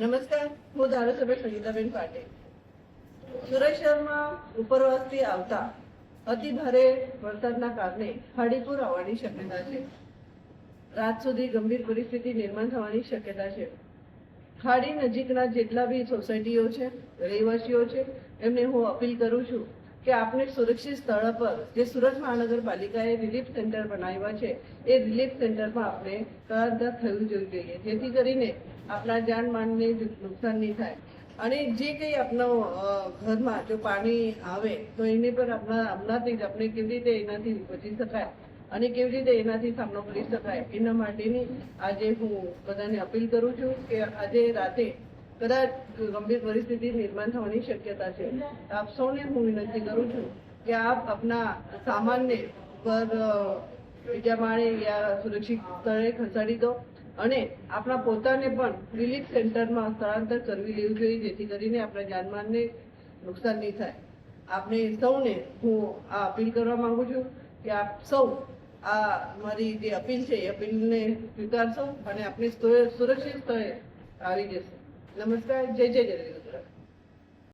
નમસ્કાર, હું ધારાસભ્ય સંગીતાબેન પાટીલ. સુરત શહેરમાં ઉપરવાસથી આવતા અતિ ભારે વરસાદના કારણે ખાડીપુર આવવાની શક્યતા છે. રાત સુધી ગંભીર પરિસ્થિતિ નિર્માણ થવાની શક્યતા છે. ખાડી નજીકના જેટલા બી સોસાયટીઓ છે, રહેવાસીઓ છે, એમને હું અપીલ કરું છું કે આપણે સુરક્ષિત સ્થળ પર જે સુરત મહાનગરપાલિકાએ રિલીફ સેન્ટર બનાવ્યા છે એ રિલીફ સેન્ટરમાં આપણે સ્થળાંતર થવું જોઈએ, જેથી કરીને આપણા જાનમાલને નુકસાન નહીં થાય. અને જે કંઈ આપણા ઘરમાં જો પાણી આવે તો એની પર હમણાંથી જ આપણે કેવી રીતે એનાથી બચી શકાય અને કેવી રીતે એનાથી સામનો કરી શકાય એના માટેની આજે હું બધાને અપીલ કરું છું કે આજે રાતે કદાચ ગંભીર પરિસ્થિતિ નિર્માણ થવાની શક્યતા છે. આપ સૌને હું વિનંતી કરું છું કે આપ આપના સામાનને પર બીજા માળે યા સુરક્ષિત સ્થળે ખસેડી દો અને આપણા પોતાને પણ રિલીફ સેન્ટરમાં સ્થળાંતર કરવી લેવું જોઈએ, જેથી કરીને આપણા જાનમાલને નુકસાન નહીં થાય. આપણે સૌને હું આ અપીલ કરવા માંગુ છું કે આપ સૌ આ મારી જે અપીલ છે એ અપીલને સ્વીકારશો અને આપણે સુરક્ષિત સ્થળે આવી જશો. નમસ્કાર. જય જય જય ગુજરાત.